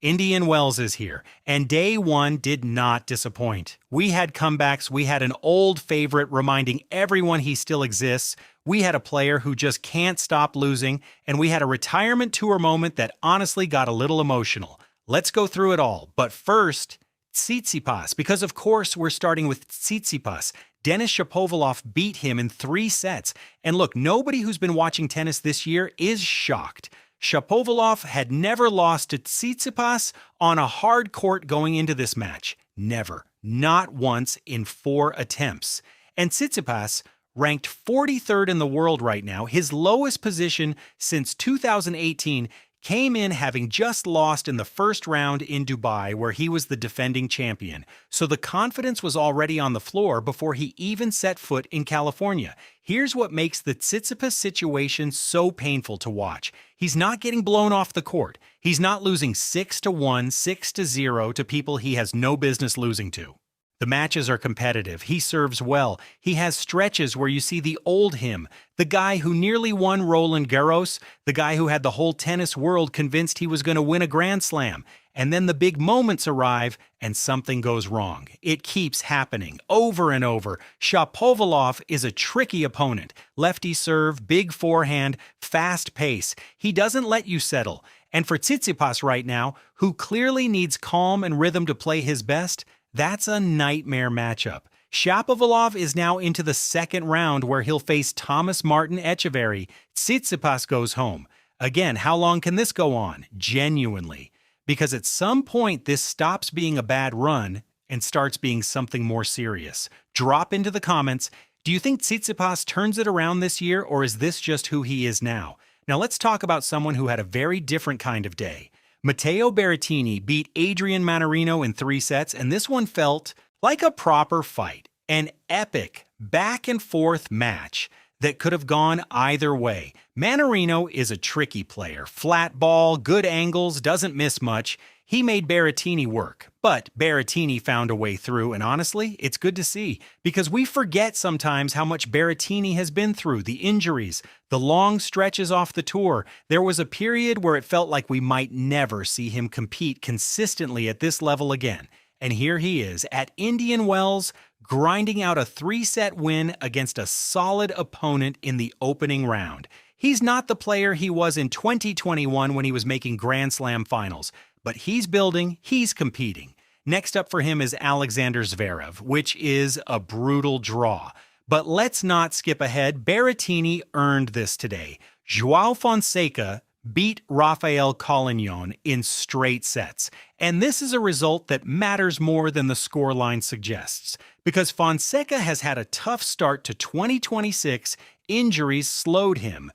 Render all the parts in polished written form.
Indian Wells is here, and day one did not disappoint. We had comebacks, we had an old favorite reminding everyone he still exists, we had a player who just can't stop losing, and we had a retirement tour moment that honestly got a little emotional. Let's go through it all, but first, Tsitsipas, because of course we're starting with Tsitsipas. Denis Shapovalov beat him in 3 sets, and look, nobody who's been watching tennis this year is shocked. Shapovalov had never lost to Tsitsipas on a hard court going into this match. Never. Not once in 4 attempts. And Tsitsipas, ranked 43rd in the world right now, his lowest position since 2018, came in having just lost in the first round in Dubai, where he was the defending champion. So the confidence was already on the floor before he even set foot in California. Here's what makes the Tsitsipas situation so painful to watch. He's not getting blown off the court. He's not losing 6-1, 6-0 to people he has no business losing to. The matches are competitive. He serves well. He has stretches where you see the old him, the guy who nearly won Roland Garros, the guy who had the whole tennis world convinced he was going to win a Grand Slam. And then the big moments arrive and something goes wrong. It keeps happening over and over. Shapovalov is a tricky opponent. Lefty serve, big forehand, fast pace. He doesn't let you settle. And for Tsitsipas right now, who clearly needs calm and rhythm to play his best, that's a nightmare matchup. Shapovalov is now into the second round where he'll face Thomas Martin Etcheverry. Tsitsipas goes home. Again, how long can this go on? Genuinely. Because at some point this stops being a bad run and starts being something more serious. Drop into the comments, do you think Tsitsipas turns it around this year, or is this just who he is now? Now let's talk about someone who had a very different kind of day. Matteo Berrettini beat Adrian Mannarino in 3 sets, and this one felt like a proper fight. An epic back-and-forth match that could have gone either way. Mannarino is a tricky player. Flat ball, good angles, doesn't miss much. He made Berrettini work, but Berrettini found a way through, and honestly, it's good to see, because we forget sometimes how much Berrettini has been through, the injuries, the long stretches off the tour. There was a period where it felt like we might never see him compete consistently at this level again. And here he is at Indian Wells, grinding out a 3-set win against a solid opponent in the opening round. He's not the player he was in 2021 when he was making Grand Slam finals, but he's building, he's competing. Next up for him is Alexander Zverev, which is a brutal draw. But let's not skip ahead. Berrettini earned this today. João Fonseca beat Rafael Collignon in straight sets. And this is a result that matters more than the scoreline suggests, because Fonseca has had a tough start to 2026. Injuries slowed him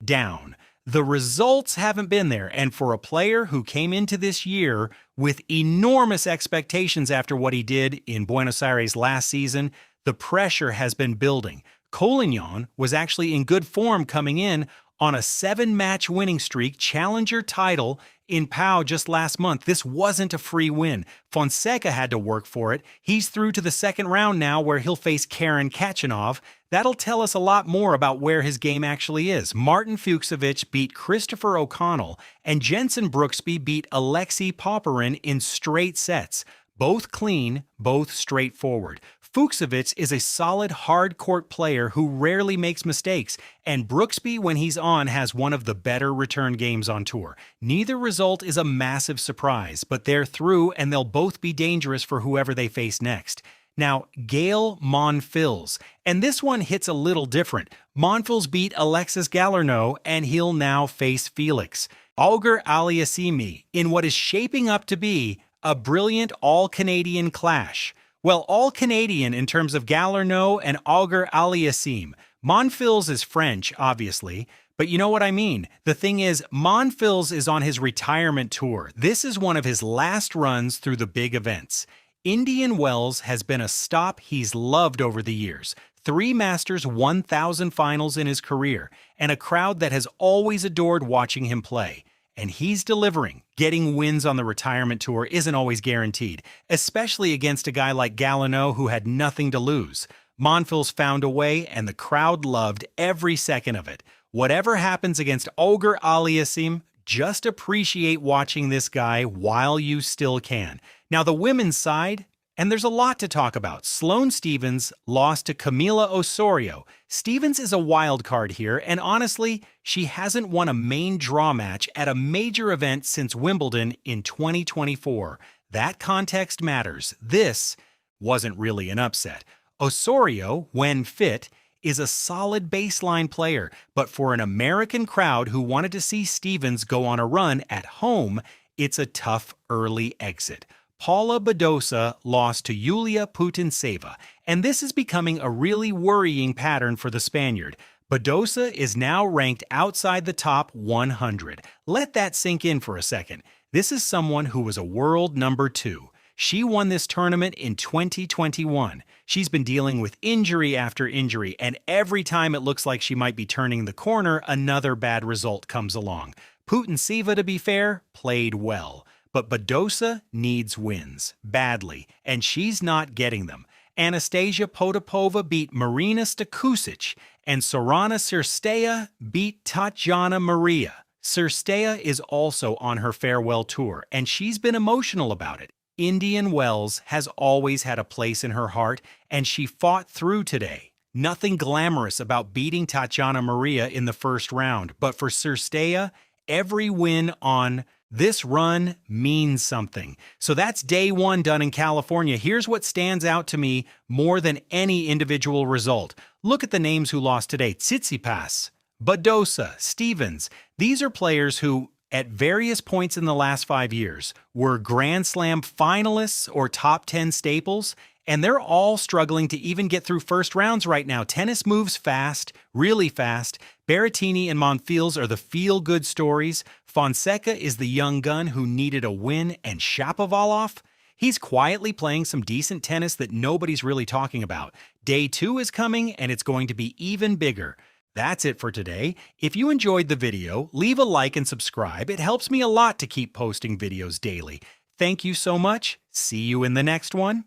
down. The results haven't been there, and for a player who came into this year with enormous expectations after what he did in Buenos Aires last season, the pressure has been building. Collignon was actually in good form coming in on a 7-match winning streak, challenger title in Pau just last month. This wasn't a free win. Fonseca had to work for it. He's through to the second round now, where he'll face Karen Khachanov. That'll tell us a lot more about where his game actually is. Martin Fucsovics beat Christopher O'Connell, and Jensen Brooksby beat Alexei Popyrin in straight sets. Both clean, both straightforward. Fucsovics is a solid hard-court player who rarely makes mistakes, and Brooksby, when he's on, has one of the better return games on tour. Neither result is a massive surprise, but they're through, and they'll both be dangerous for whoever they face next. Now, Gael Monfils, and this one hits a little different. Monfils beat Alexis Galarneau, and he'll now face Felix Auger-Aliassime in what is shaping up to be a brilliant all-Canadian clash. Well, all-Canadian in terms of Galarneau and Auger-Aliassime. Monfils is French, obviously, but you know what I mean. The thing is, Monfils is on his retirement tour. This is one of his last runs through the big events. Indian Wells has been a stop he's loved over the years. 3 Masters 1000 finals in his career, and a crowd that has always adored watching him play. And he's delivering. Getting wins on the retirement tour isn't always guaranteed, especially against a guy like Galarneau who had nothing to lose. Monfils found a way, and the crowd loved every second of it. Whatever happens against Auger-Aliassime, Just appreciate watching this guy while you still can. Now, the women's side, and there's a lot to talk about. Sloane Stephens lost to Camila Osorio. Stephens is a wild card here, and honestly, she hasn't won a main draw match at a major event since Wimbledon in 2024. That context matters. This wasn't really an upset. Osorio, when fit, is a solid baseline player, but for an American crowd who wanted to see Stephens go on a run at home, it's a tough early exit. Paula Badosa lost to Yulia Putintseva, and this is becoming a really worrying pattern for the Spaniard. Badosa is now ranked outside the top 100. Let that sink in for a second. This is someone who was a world number 2. She won this tournament in 2021. She's been dealing with injury after injury, and every time it looks like she might be turning the corner, another bad result comes along. Putintseva, to be fair, played well. But Badosa needs wins, badly, and she's not getting them. Anastasia Potapova beat Marina Stakusic, and Sorana Cirstea beat Tatjana Maria. Cirstea is also on her farewell tour, and she's been emotional about it. Indian Wells has always had a place in her heart, and she fought through today. Nothing glamorous about beating Tatjana Maria in the first round, but for Cirstea, every win on this run means something. So that's day 1 done in California. Here's what stands out to me more than any individual result. Look at the names who lost today. Tsitsipas, Badosa, Stephens. These are players who, at various points in the last 5 years, were Grand Slam finalists or top 10 staples, and they're all struggling to even get through first rounds right now. Tennis moves fast, really fast. Berrettini and Monfils are the feel-good stories. Fonseca is the young gun who needed a win, and Shapovalov, he's quietly playing some decent tennis that nobody's really talking about. Day 2 is coming, and it's going to be even bigger. That's it for today. If you enjoyed the video, leave a like and subscribe. It helps me a lot to keep posting videos daily. Thank you so much. See you in the next one.